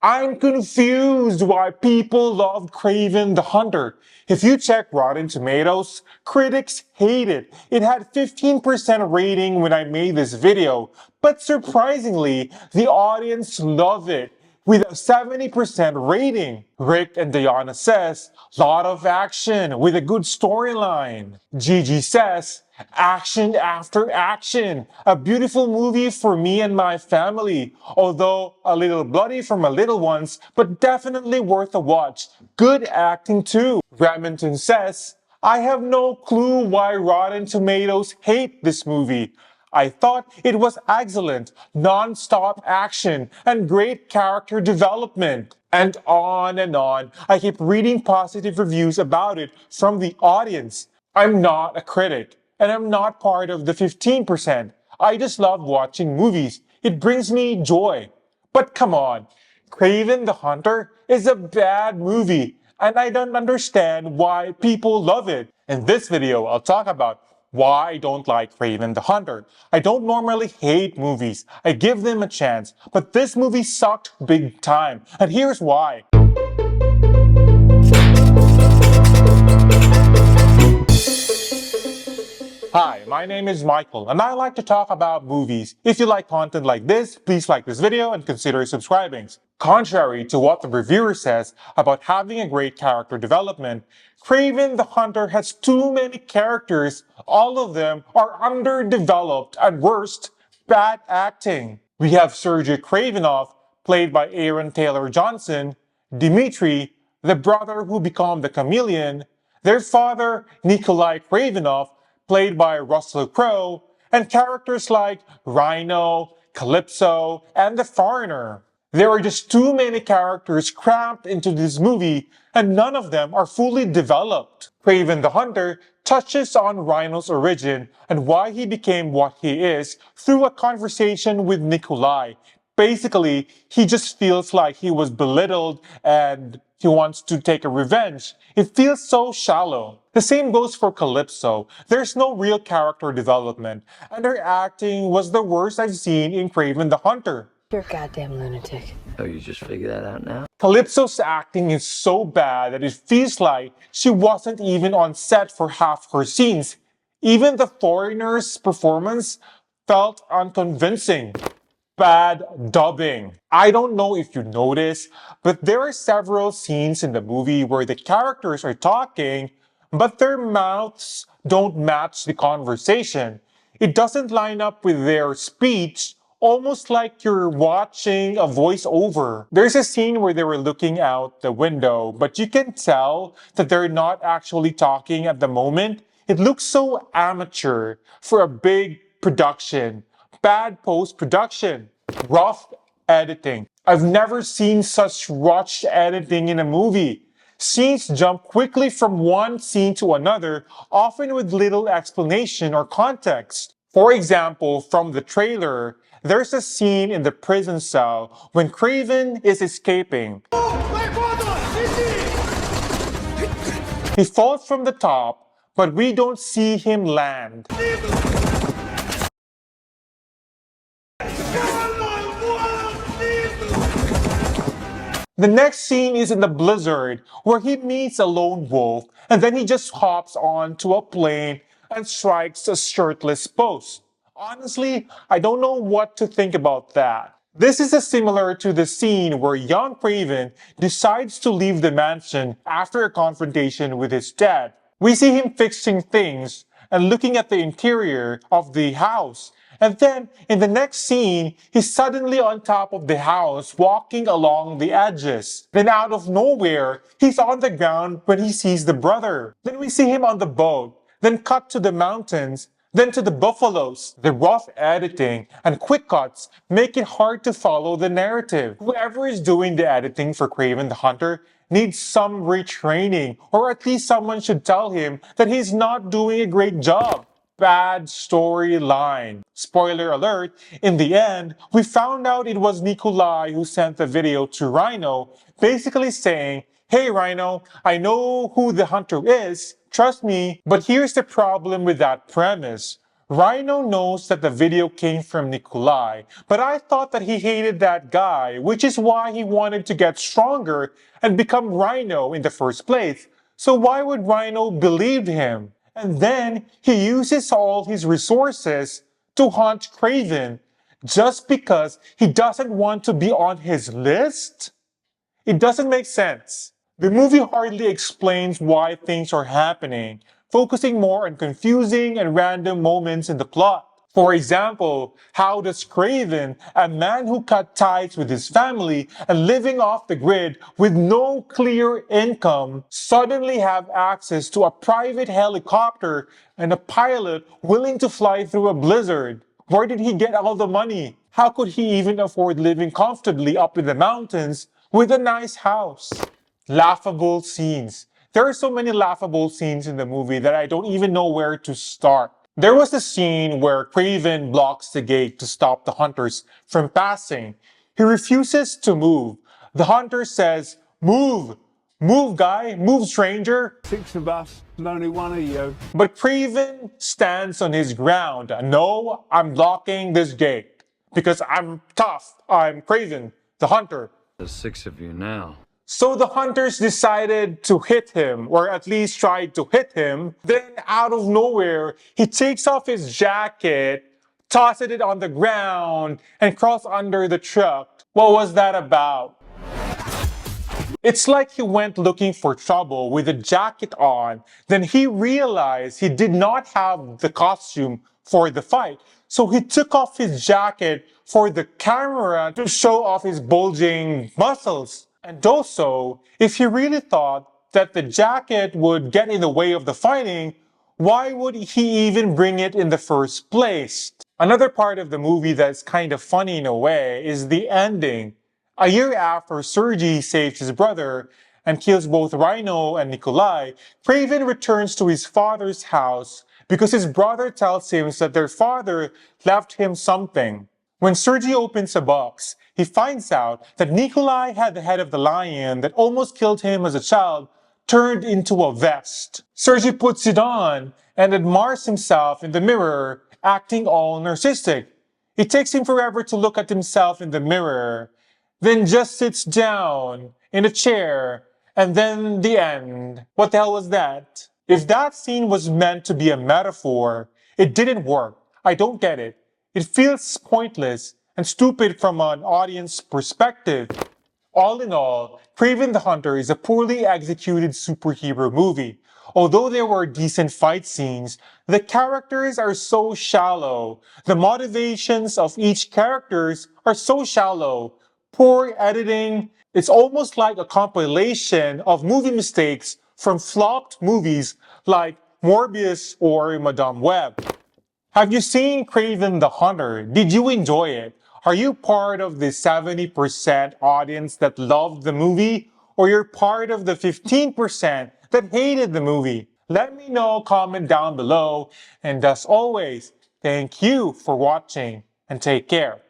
I'm confused why people love Kraven the Hunter. If you check Rotten Tomatoes, critics hate it. It had 15% rating when I made this video, but surprisingly, the audience love it with a 70% rating. Rick and Diana says, lot of action with a good storyline. Gigi says, action after action. A beautiful movie for me and my family. Although a little bloody for my little ones, but definitely worth a watch. Good acting too. Remington says, I have no clue why Rotten Tomatoes hate this movie. I thought it was excellent, non-stop action, and great character development. And on and on. I keep reading positive reviews about it from the audience. I'm not a critic, and I'm not part of the 15%. I just love watching movies. It brings me joy. But come on, Kraven the Hunter is a bad movie, and I don't understand why people love it. In this video, I'll talk about why I don't like Kraven the Hunter. I don't normally hate movies. I give them a chance. But this movie sucked big time. And here's why. Hi, my name is Michael, and I like to talk about movies. If you like content like this, please like this video and consider subscribing. Contrary to what the reviewer says about having a great character development, Kraven the Hunter has too many characters. All of them are underdeveloped and worst, bad acting. We have Sergei Kravenov, played by Aaron Taylor Johnson, Dmitri, the brother who became the chameleon, their father, Nikolai Kravenov, played by Russell Crowe, and characters like Rhino, Calypso, and the Foreigner. There are just too many characters cramped into this movie, and none of them are fully developed. Kraven the Hunter touches on Rhino's origin and why he became what he is through a conversation with Nikolai. Basically, he just feels like he was belittled and he wants to take a revenge. It feels so shallow. The same goes for Calypso. There's no real character development, and her acting was the worst I've seen in Kraven the Hunter. You're a goddamn lunatic. Oh, you just figured that out now? Calypso's acting is so bad that it feels like she wasn't even on set for half her scenes. Even the Foreigner's performance felt unconvincing. Bad dubbing. I don't know if you noticed, but there are several scenes in the movie where the characters are talking, but their mouths don't match the conversation. It doesn't line up with their speech, almost like you're watching a voiceover. There's a scene where they were looking out the window, but you can tell that they're not actually talking at the moment. It looks so amateur for a big production. Bad post-production. Rough editing. I've never seen such rushed editing in a movie. Scenes jump quickly from one scene to another, often with little explanation or context. For example, from the trailer, there's a scene in the prison cell when Kraven is escaping. He falls from the top, but we don't see him land. The next scene is in the blizzard, where he meets a lone wolf, and then he just hops onto a plane and strikes a shirtless pose. Honestly, I don't know what to think about that. This is similar to the scene where young Kraven decides to leave the mansion after a confrontation with his dad. We see him fixing things and looking at the interior of the house. And then, in the next scene, he's suddenly on top of the house, walking along the edges. Then out of nowhere, he's on the ground when he sees the brother. Then we see him on the boat. Then cut to the mountains. Then to the buffaloes. The rough editing and quick cuts make it hard to follow the narrative. Whoever is doing the editing for Kraven the Hunter needs some retraining, or at least someone should tell him that he's not doing a great job. Bad storyline. Spoiler alert, in the end, we found out it was Nikolai who sent the video to Rhino, basically saying, hey Rhino, I know who the hunter is, trust me, but here's the problem with that premise. Rhino knows that the video came from Nikolai, but I thought that he hated that guy, which is why he wanted to get stronger and become Rhino in the first place. So why would Rhino believe him? And then he uses all his resources to hunt Kraven just because he doesn't want to be on his list? It doesn't make sense. The movie hardly explains why things are happening, focusing more on confusing and random moments in the plot. For example, how does Kraven, a man who cut ties with his family and living off the grid with no clear income, suddenly have access to a private helicopter and a pilot willing to fly through a blizzard? Where did he get all the money? How could he even afford living comfortably up in the mountains with a nice house? Laughable scenes. There are so many laughable scenes in the movie that I don't even know where to start. There was a scene where Kraven blocks the gate to stop the hunters from passing. He refuses to move. The hunter says, "Move! Move, guy! Move, stranger!" 6 of us and only 1 of you. But Kraven stands on his ground. "No, I'm blocking this gate. Because I'm tough. I'm Kraven the Hunter." There's 6 of you now. So the hunters decided to hit him, or at least tried to hit him. Then out of nowhere, he takes off his jacket, tosses it on the ground, and crawls under the truck. What was that about? It's like he went looking for trouble with a jacket on. Then he realized he did not have the costume for the fight. So he took off his jacket for the camera to show off his bulging muscles. And also, if he really thought that the jacket would get in the way of the fighting, why would he even bring it in the first place? Another part of the movie that's kind of funny in a way is the ending. A year after Sergei saves his brother and kills both Rhino and Nikolai, Kraven returns to his father's house because his brother tells him that their father left him something. When Sergei opens a box, he finds out that Nikolai had the head of the lion that almost killed him as a child turned into a vest. Sergei puts it on and admires himself in the mirror, acting all narcissistic. It takes him forever to look at himself in the mirror, then just sits down in a chair, and then the end. What the hell was that? If that scene was meant to be a metaphor, it didn't work. I don't get it. It feels pointless and stupid from an audience perspective. All in all, Kraven the Hunter is a poorly executed superhero movie. Although there were decent fight scenes, the characters are so shallow. The motivations of each characters are so shallow. Poor editing. It's almost like a compilation of movie mistakes from flopped movies like Morbius or Madame Web. Have you seen Kraven the Hunter? Did you enjoy it? Are you part of the 70% audience that loved the movie? Or you're part of the 15% that hated the movie? Let me know, comment down below. And as always, thank you for watching and take care.